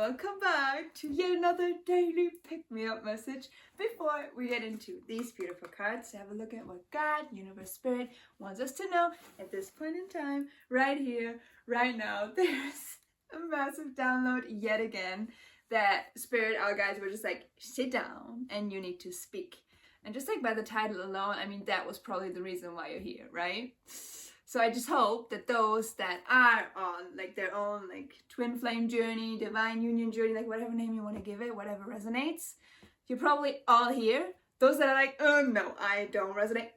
welcome back to yet another daily pick-me-up message. Before we get into these beautiful cards, have a look at what God, Universe, Spirit wants us to know at this point in time, right here, right now. There's a massive download yet again that Spirit, our guides were just like, sit down and you need to speak. And just like by the title alone, I mean, that was probably the reason why you're here, right? So I just hope that those that are on like their own like twin flame journey, divine union journey, like whatever name you want to give it, whatever resonates, you're probably all here. Those that are like, oh no, I don't resonate,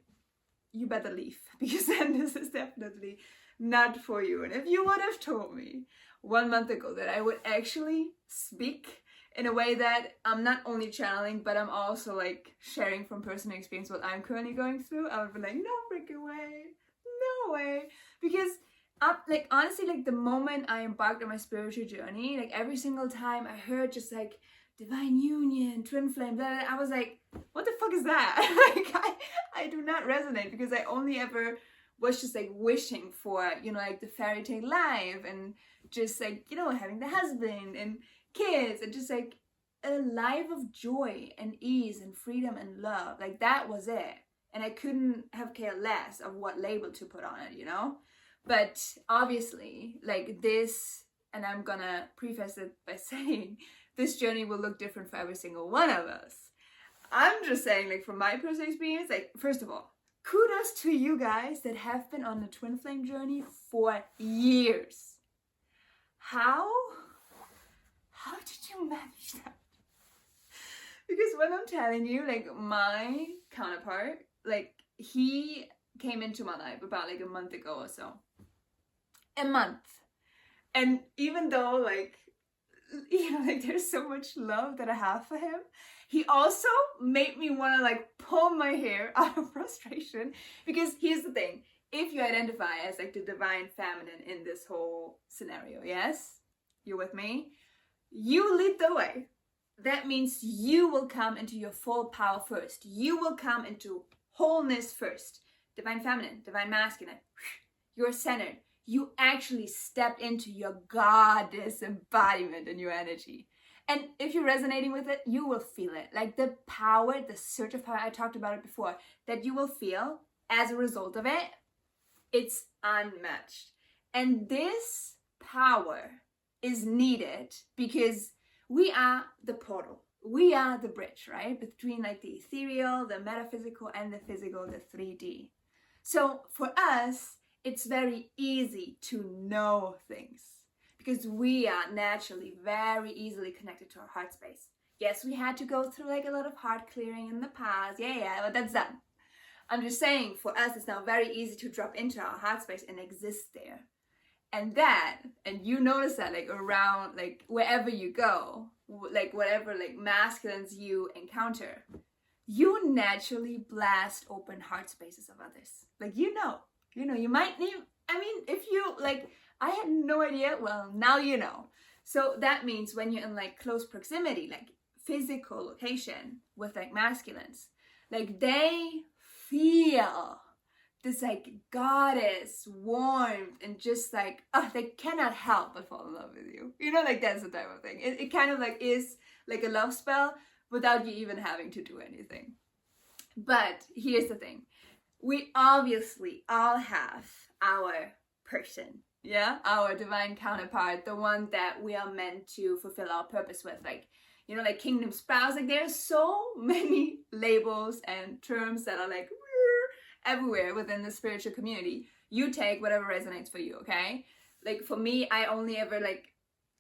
you better leave, because then this is definitely not for you. And if you would have told me 1 month ago that I would actually speak in a way that I'm not only channeling, but I'm also like sharing from personal experience what I'm currently going through, I would be like, no freaking way. No way. Because like honestly, like the moment I embarked on my spiritual journey, like every single time I heard just like divine union, twin flame, blah, blah, I was like, what the fuck is that? Like I do not resonate, because I only ever was just like wishing for, you know, like the fairy tale life and just like, you know, having the husband and kids and just like a life of joy and ease and freedom and love. Like that was it. And I couldn't have cared less of what label to put on it, you know? But obviously, like this, and I'm gonna preface it by saying, this journey will look different for every single one of us. I'm just saying, like from my personal experience, like first of all, kudos to you guys that have been on the twin flame journey for years. How did you manage that? Because when I'm telling you, like my counterpart, like he came into my life about like a month ago or so. A month. And even though like, you know, like there's so much love that I have for him, he also made me want to like pull my hair out of frustration. Because here's the thing, if you identify as like the divine feminine in this whole scenario, yes? You're with me? You lead the way. That means you will come into your full power first. You will come into wholeness first. Divine feminine, divine masculine. You're centered. You actually stepped into your goddess embodiment and your energy. And if you're resonating with it, you will feel it. Like the power, the surge of power, I talked about it before, that you will feel as a result of it, it's unmatched. And this power is needed because we are the portal. We are the bridge, right? Between like the ethereal, the metaphysical, and the physical, the 3D. So for us, it's very easy to know things because we are naturally very easily connected to our heart space. Yes, we had to go through like a lot of heart clearing in the past. Yeah, but that's done. I'm just saying, for us, it's now very easy to drop into our heart space and exist there. And you notice that like around, like wherever you go, like whatever like masculines you encounter, you naturally blast open heart spaces of others. Like, you might need, I mean, if you like, I had no idea, well, now you know. So that means when you're in like close proximity, like physical location with like masculines, like they feel this like goddess warmth and just like, they cannot help but fall in love with you. You know, like that's the type of thing. It kind of like is like a love spell without you even having to do anything. But here's the thing. We obviously all have our person, yeah? Our divine counterpart, the one that we are meant to fulfill our purpose with. Like, you know, like kingdom spouse, like there's so many labels and terms that are like, everywhere within the spiritual community. You take whatever resonates for you, okay? Like for me, I only ever like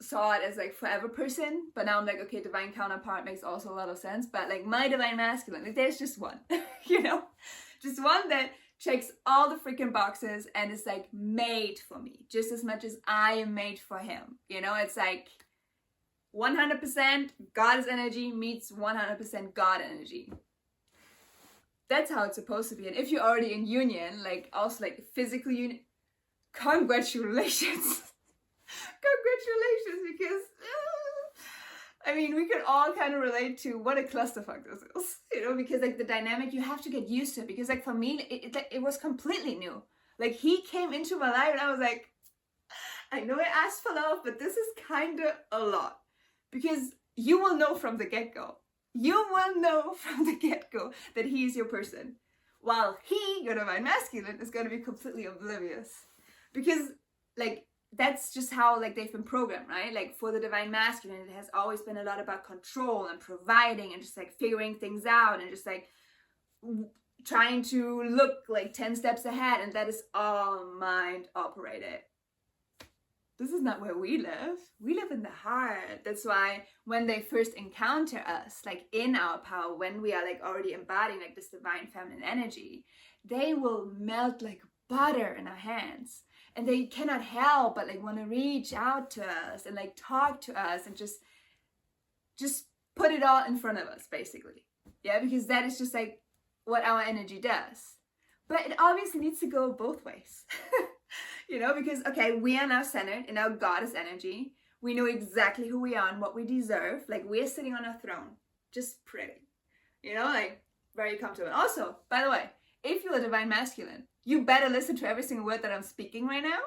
saw it as like forever person, but now I'm like, okay, divine counterpart makes also a lot of sense, but like my divine masculine, like there's just one, you know? Just one that checks all the freaking boxes and is like made for me, just as much as I am made for him, you know? It's like 100% goddess energy meets 100% God energy. That's how it's supposed to be. And if you're already in union, like also like physical union, congratulations. Congratulations, because I mean, we could all kind of relate to what a clusterfuck this is, you know, because like the dynamic, you have to get used to it, because like for me, it was completely new. Like he came into my life and I was like, I know I asked for love, but this is kind of a lot. because you will know from the get-go. You will know from the get-go that he is your person. While he, your divine masculine, is going to be completely oblivious. Because, like, that's just how, like, they've been programmed, right? Like, for the divine masculine, it has always been a lot about control and providing and just, like, figuring things out and just, like, trying to look, like, 10 steps ahead. And that is all mind operated. This is not where we live. We live in the heart. That's why when they first encounter us, like in our power, when we are like already embodying like this divine feminine energy, they will melt like butter in our hands. And they cannot help but like want to reach out to us and like talk to us and just put it all in front of us, basically. Yeah, because that is just like what our energy does. But it obviously needs to go both ways. You know, because, okay, we are now centered in our goddess energy. We know exactly who we are and what we deserve. Like, we're sitting on a throne. Just pretty. You know, like, very comfortable. Also, by the way, if you're a divine masculine, you better listen to every single word that I'm speaking right now.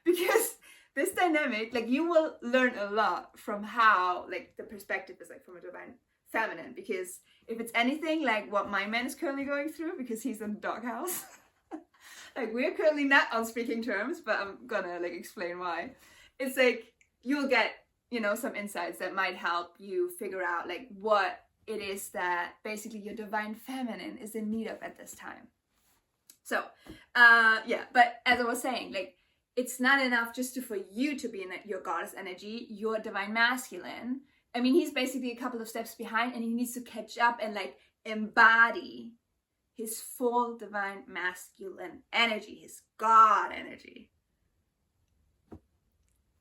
Because this dynamic, like, you will learn a lot from how, like, the perspective is, like, from a divine feminine. Because if it's anything like what my man is currently going through, because he's in the doghouse... Like, we're currently not on speaking terms, but I'm gonna like explain why. It's like you'll get, you know, some insights that might help you figure out like what it is that basically your divine feminine is in need of at this time. So, yeah, but as I was saying, like, it's not enough just for you to be in your goddess energy, your divine masculine. I mean, he's basically a couple of steps behind and he needs to catch up and like embody his full divine masculine energy, his God energy.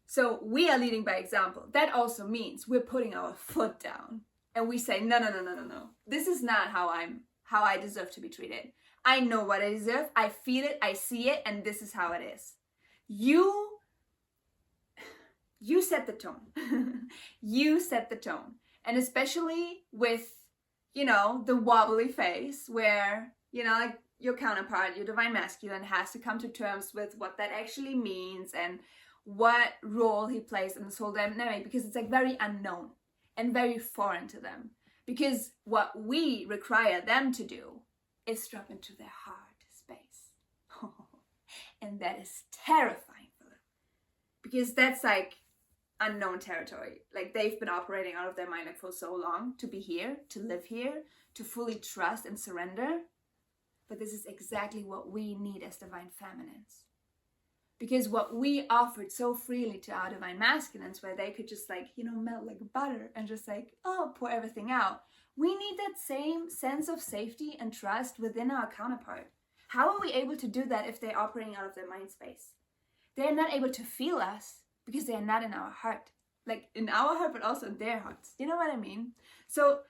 So we are leading by example. That also means we're putting our foot down and we say, no. This is not how I deserve to be treated. I know what I deserve. I feel it. I see it. And this is how it is. You set the tone. You set the tone. And especially with, you know, the wobbly face where, you know, like your counterpart, your divine masculine has to come to terms with what that actually means and what role he plays in this whole dynamic, because it's like very unknown and very foreign to them. Because what we require them to do is drop into their heart space. And that is terrifying for them. Because that's like unknown territory. Like they've been operating out of their mind like for so long to be here, to live here, to fully trust and surrender. But this is exactly what we need as divine feminines. Because what we offered so freely to our divine masculines, where they could just like, you know, melt like butter and just like, oh, pour everything out. We need that same sense of safety and trust within our counterpart. How are we able to do that if they're operating out of their mind space? They're not able to feel us because they are not in our heart. Like in our heart, but also in their hearts. You know what I mean? So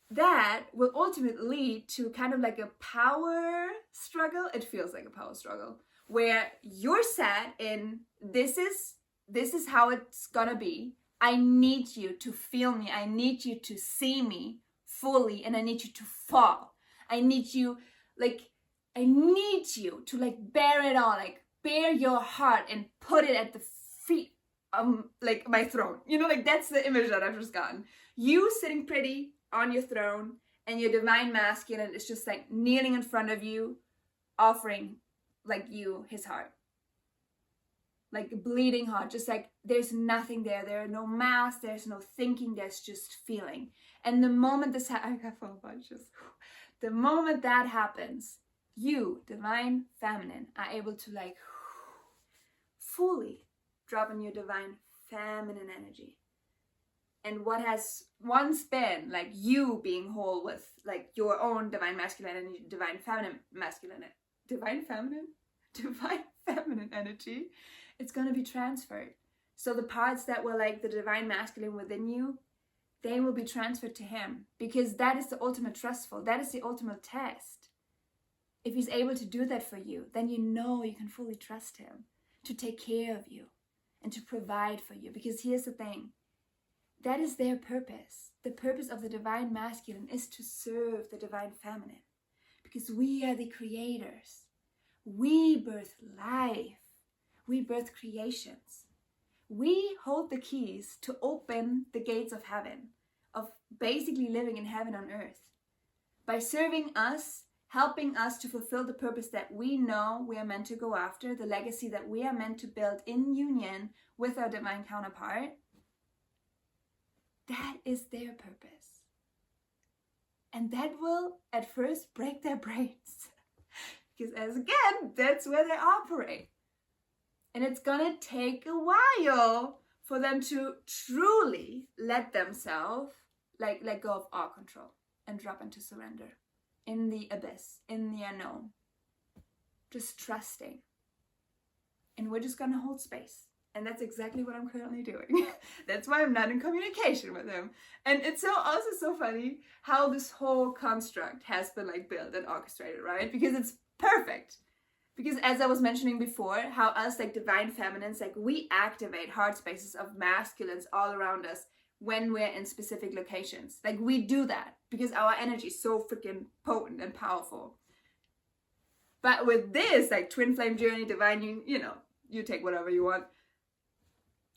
that will ultimately lead to kind of like a power struggle. It feels like a power struggle where you're set in this is how it's gonna be. I need you to feel me. I need you to see me fully, and I need you to fall. I need you to like bear it all, like bear your heart and put it at the feet like my throne. You know, like that's the image that I've just gotten. You sitting pretty on your throne and your divine masculine is just like kneeling in front of you, offering like you his heart. Like a bleeding heart, just like there's nothing there. There are no masks, there's no thinking, there's just feeling. And the moment this I got full bunches. The moment that happens, you, divine feminine, are able to like fully drop in your divine feminine energy. And what has once been like you being whole with like your own divine masculine and divine feminine energy, it's going to be transferred. So the parts that were like the divine masculine within you, they will be transferred to him, because that is the ultimate trustful. That is the ultimate test. If he's able to do that for you, then you know you can fully trust him to take care of you and to provide for you. Because here's the thing, that is their purpose. The purpose of the divine masculine is to serve the divine feminine, because we are the creators. We birth life. We birth creations. we hold the keys to open the gates of heaven, of basically living in heaven on earth. By serving us, helping us to fulfill the purpose that we know we are meant to go after, the legacy that we are meant to build in union with our divine counterpart, that is their purpose. And that will at first break their brains. Because as again, that's where they operate. And it's gonna take a while for them to truly let themselves let go of all control and drop into surrender in the abyss, in the unknown. Just trusting. And we're just gonna hold space. And that's exactly what I'm currently doing. That's why I'm not in communication with him. And it's also so funny how this whole construct has been built and orchestrated, right? Because it's perfect. Because as I was mentioning before, how us divine feminines, we activate heart spaces of masculines all around us when we're in specific locations. We do that because our energy is so freaking potent and powerful. But with this, twin flame journey, divine, you take whatever you want.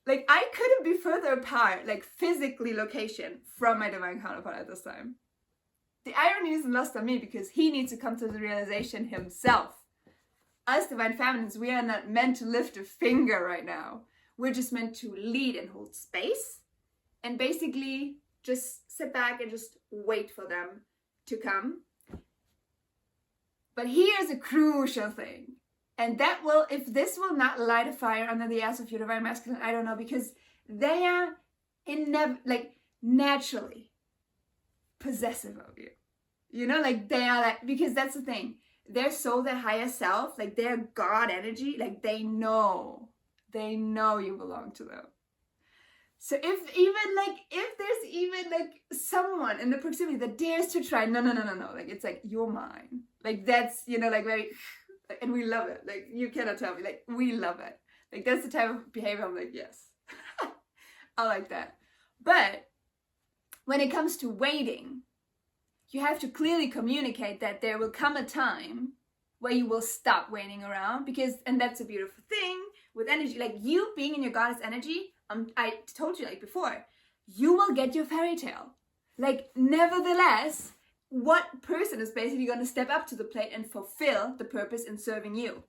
I couldn't be further apart, physically location from my divine counterpart at this time. The irony isn't lost on me because he needs to come to the realization himself. Us divine feminines, we are not meant to lift a finger right now. We're just meant to lead and hold space and basically just sit back and just wait for them to come. But here's a crucial thing. And that will, if this will not light a fire under the ass of your divine masculine, I don't know, because they are naturally possessive of you. They are because that's the thing. Their soul, their higher self, their God energy, they know you belong to them. So if there's even someone in the proximity that dares to try, no, it's you're mine. That's, very, and we love it. You cannot tell me, we love it. That's the type of behavior I'm yes. I like that. But when it comes to waiting, you have to clearly communicate that there will come a time where you will stop waiting around and that's a beautiful thing with energy. You being in your goddess energy, I told you before, you will get your fairy tale. Nevertheless, what person is basically going to step up to the plate and fulfill the purpose in serving you?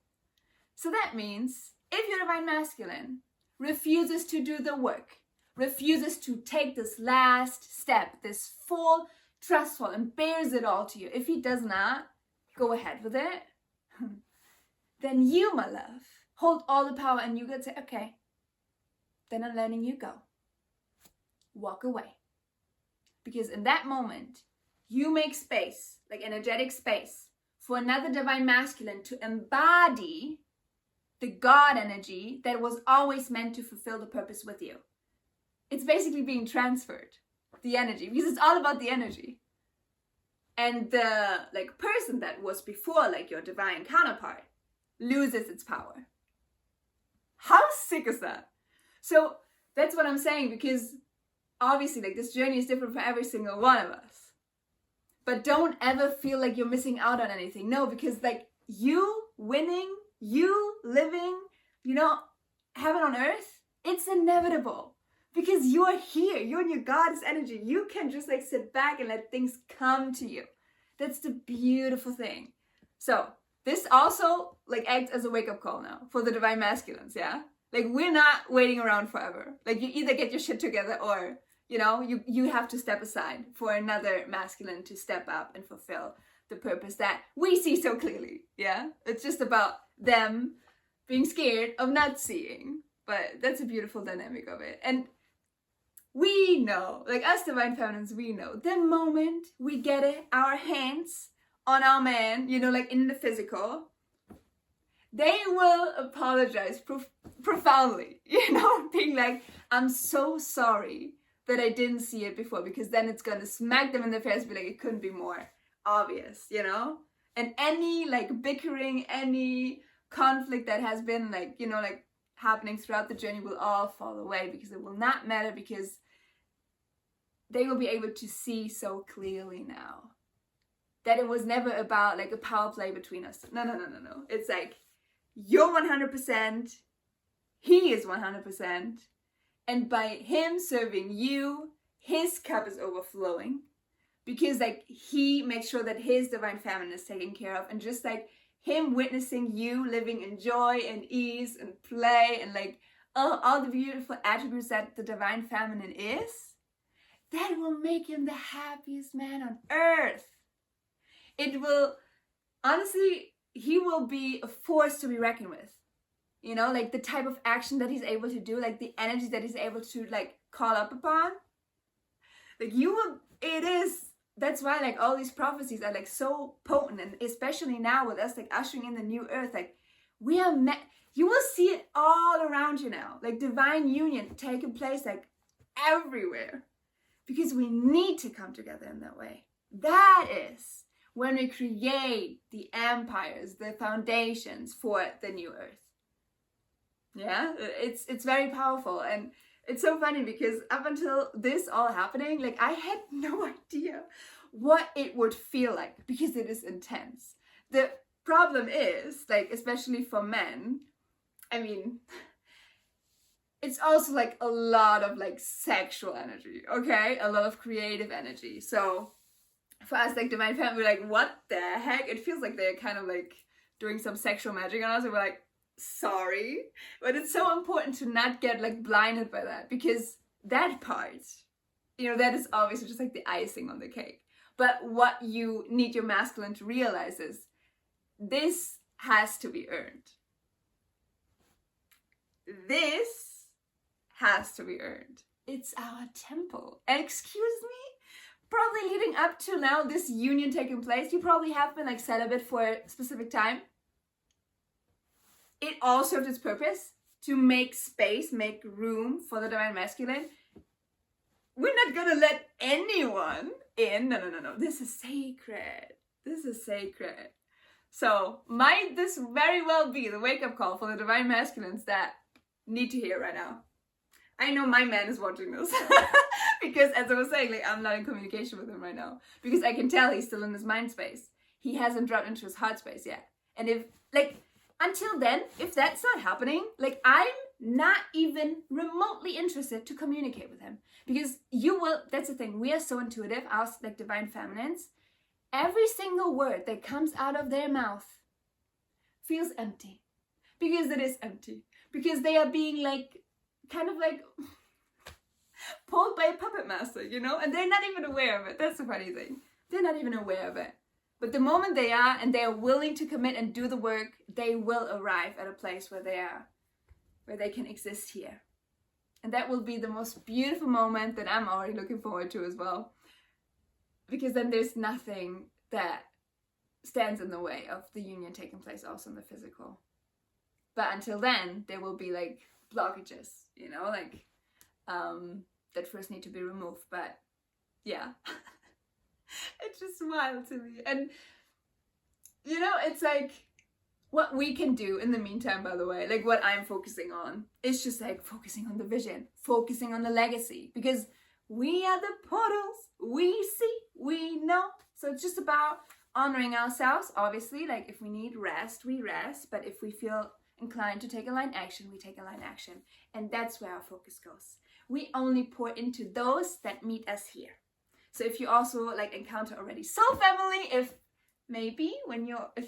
So that means if your divine masculine refuses to do the work, refuses to take this last step, this full trustful and bears it all to you, if he does not go ahead with it, then you, my love, hold all the power and you get to say, okay, then I'm letting you go. Walk away. Because in that moment, you make space, energetic space, for another divine masculine to embody the God energy that was always meant to fulfill the purpose with you. It's basically being transferred, the energy, because it's all about the energy. And the person that was before your divine counterpart loses its power. How sick is that? So that's what I'm saying, because obviously this journey is different for every single one of us. But don't ever feel like you're missing out on anything. No, because you winning, you living, heaven on earth, it's inevitable. Because you are here, you're in your goddess energy. You can just sit back and let things come to you. That's the beautiful thing. So this also acts as a wake-up call now for the divine masculines, yeah? We're not waiting around forever. You either get your shit together or, you have to step aside for another masculine to step up and fulfill the purpose that we see so clearly, yeah? It's just about them being scared of not seeing. But that's a beautiful dynamic of it. And we know, us divine feminines, we know the moment we get our hands on our man, in the physical, they will apologize profoundly, being I'm so sorry that I didn't see it before, because then it's going to smack them in the face, be it couldn't be more obvious, And any bickering, any conflict that has been happening throughout the journey will all fall away, because it will not matter, because they will be able to see so clearly now that it was never about a power play between us. No. It's you're 100%, He is 100%. And by him serving you, his cup is overflowing. Because like he makes sure that his divine feminine is taken care of. And just like him witnessing you living in joy and ease and play and like all the beautiful attributes that the divine feminine is, that will make him the happiest man on earth. It will, honestly, he will be a force to be reckoned with. You know, like the type of action that he's able to do, like the energy that he's able to like call up upon. Like you will, that's why like all these prophecies are like so potent, and especially now with us like ushering in the new earth, like we are you will see it all around you now, like divine union taking place like everywhere, because we need to come together in that way. That is when we create the empires, the foundations for the new earth. Yeah, it's very powerful. And it's so funny because up until this all happening, like I had no idea what it would feel like, because it is intense. The problem is, like, especially for men, I mean, it's also like a lot of like sexual energy, okay? A lot of creative energy. So for us, like divine feminine, we're like, what the heck? It feels like they're kind of like doing some sexual magic on us, and we're like, sorry. But it's so important to not get like blinded by that, because that part, you know, that is obviously just like the icing on the cake. But what you need your masculine to realize is this has to be earned. This has to be earned. It's our temple. And excuse me, probably leading up to now this union taking place, you probably have been like celibate for a specific time. It all served its purpose to make space, make room for the divine masculine. We're not gonna let anyone in. No. This is sacred. This is sacred. So might this very well be the wake-up call for the divine masculines that need to hear right now. I know my man is watching this. Because as I was saying, like I'm not in communication with him right now. Because I can tell he's still in his mind space. He hasn't dropped into his heart space yet. And if, like, until then, if that's not happening, like I'm not even remotely interested to communicate with him. Because you will, that's the thing, we are so intuitive, us like divine feminines. Every single word that comes out of their mouth feels empty. Because it is empty. Because they are being like, kind of like pulled by a puppet master, you know? And they're not even aware of it. That's the funny thing. They're not even aware of it. But the moment they are, and they are willing to commit and do the work, they will arrive at a place where they are, where they can exist here. And that will be the most beautiful moment that I'm already looking forward to as well. Because then there's nothing that stands in the way of the union taking place also in the physical. But until then, there will be like blockages, you know, like that first need to be removed. But yeah, it's just wild to me. And you know, it's like what we can do in the meantime, by the way, like what I'm focusing on is just like focusing on the vision, focusing on the legacy, because we are the portals, we see, we know. So it's just about honoring ourselves. Obviously, like if we need rest, we rest. But if we feel inclined to take aligned action, we take aligned action. And that's where our focus goes. We only pour into those that meet us here. So if you also like encounter already soul family, if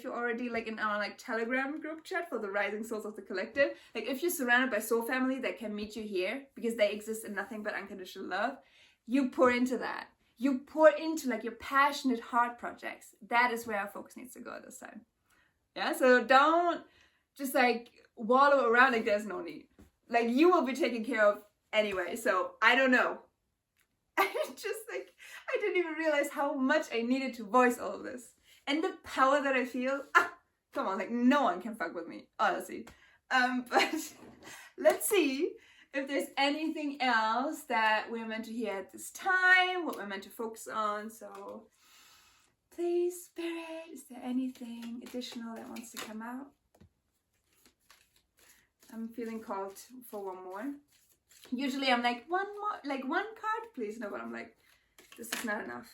you're already like in our like Telegram group chat for the rising souls of the collective, like if you're surrounded by soul family that can meet you here because they exist in nothing but unconditional love, you pour into that. You pour into like your passionate heart projects. That is where our focus needs to go at this time. Yeah, so don't just like wallow around like there's no need. Like you will be taken care of anyway. So I don't know. I just like, I didn't even realize how much I needed to voice all of this. And the power that I feel, come on, like no one can fuck with me, honestly. But let's see if there's anything else that we're meant to hear at this time, what we're meant to focus on. So please, Spirit, is there anything additional that wants to come out? I'm feeling called for one more. Usually I'm like, one more, like one card, please. No, but I'm like, this is not enough.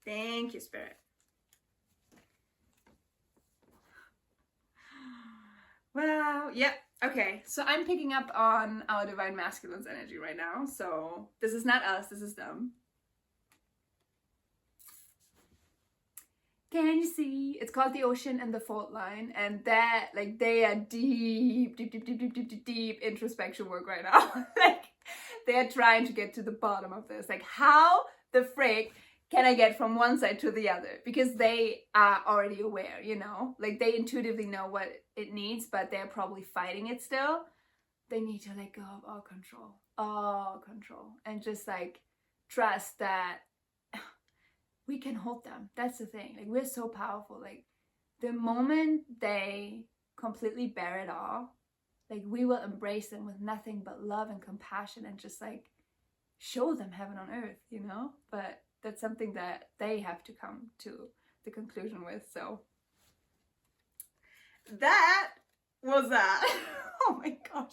Thank you, Spirit. Wow, yeah, Okay, so I'm picking up on our divine masculine's energy right now. So this is not us, this is them. Can you see? It's called the ocean and the fault line, and that, like, they are deep introspection work right now. Like, they are trying to get to the bottom of this. Like, how the frick can I get from one side to the other? Because they are already aware, you know? Like, they intuitively know what it needs, but they're probably fighting it still. They need to let go of all control, and just, like, trust that we can hold them. That's the thing. Like, we're so powerful. Like, the moment they completely bear it all, like, we will embrace them with nothing but love and compassion, and just, like, show them heaven on earth, you know? But that's something that they have to come to the conclusion with. So that was that. Oh my gosh.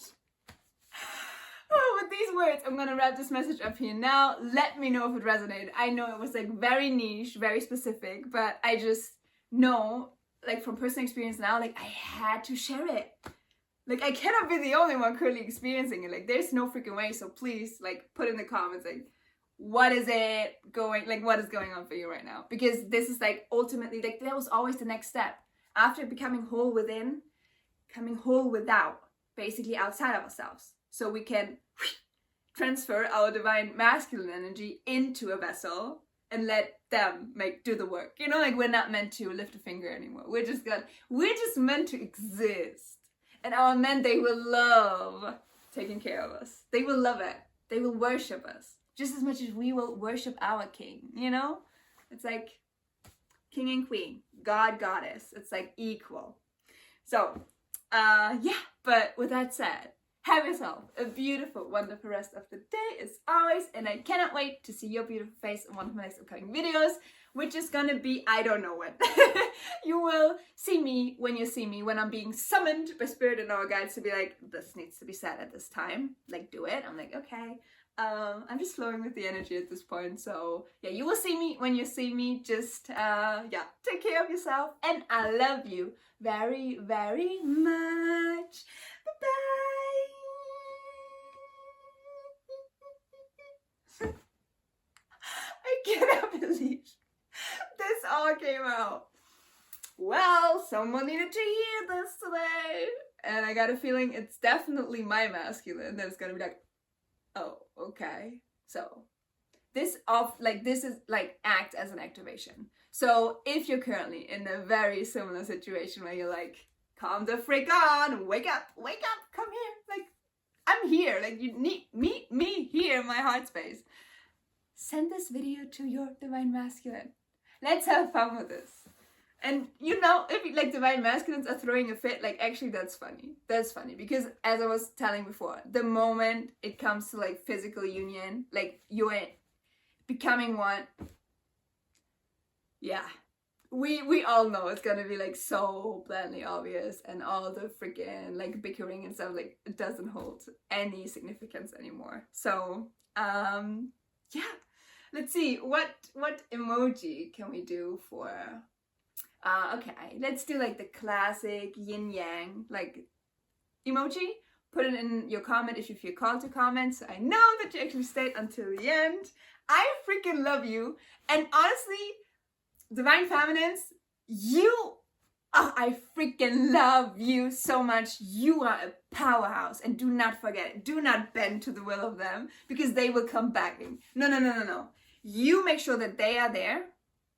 Oh, with these words, I'm gonna wrap this message up here now. Let me know if it resonated. I know it was, like, very niche, very specific, but I just know, like, from personal experience now, like, I had to share it. Like, I cannot be the only one currently experiencing it. Like, there's no freaking way. So please, like, put in the comments, like, what is going on for you right now? Because this is, like, ultimately, like, that was always the next step. After becoming whole within, coming whole without, basically outside of ourselves. So we can transfer our divine masculine energy into a vessel and let them do the work. You know, like, we're not meant to lift a finger anymore. We're just meant to exist. And our men, they will love taking care of us. They will love it. They will worship us just as much as we will worship our king, you know? It's like king and queen, god, goddess. It's like equal. So, yeah, but with that said, have yourself a beautiful, wonderful rest of the day as always, and I cannot wait to see your beautiful face in one of my next upcoming videos, which is gonna be, I don't know when. You will see me when you see me, when I'm being summoned by spirit and our guides to be like, this needs to be said at this time, like, do it. I'm like, okay. I'm just flowing with the energy at this point, so yeah, you will see me when you see me. Just yeah, take care of yourself, and I love you very, very much. Bye-bye. I cannot believe this all came out. Well, someone needed to hear this today, and I got a feeling it's definitely my masculine that's gonna be like, oh, okay. So this is like act as an activation. So if you're currently in a very similar situation where you're like, calm the frick on, wake up, come here. Like, I'm here. Like, you need meet me here in my heart space. Send this video to your divine masculine. Let's have fun with this. And you know, if like divine masculines are throwing a fit, like, actually that's funny. That's funny because, as I was telling before, the moment it comes to like physical union, like you're becoming one, yeah, we all know it's gonna be like so blatantly obvious, and all the freaking like bickering and stuff, like, it doesn't hold any significance anymore. So yeah, let's see what emoji can we do for. Okay, let's do like the classic yin yang like emoji. Put it in your comment if you feel called to comment, so I know that you actually stayed until the end. I freaking love you, and honestly, divine feminines, I freaking love you so much. You are a powerhouse, and do not forget, do not bend to the will of them, because they will come begging. No. You make sure that they are there,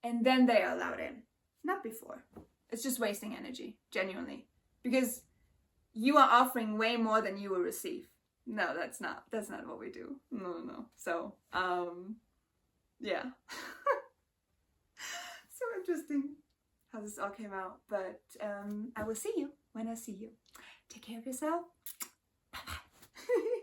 and then they are allowed in. Not before. It's just wasting energy, genuinely. Because you are offering way more than you will receive. No, that's not what we do. No. So, yeah. So interesting how this all came out. But I will see you when I see you. Take care of yourself. Bye-bye.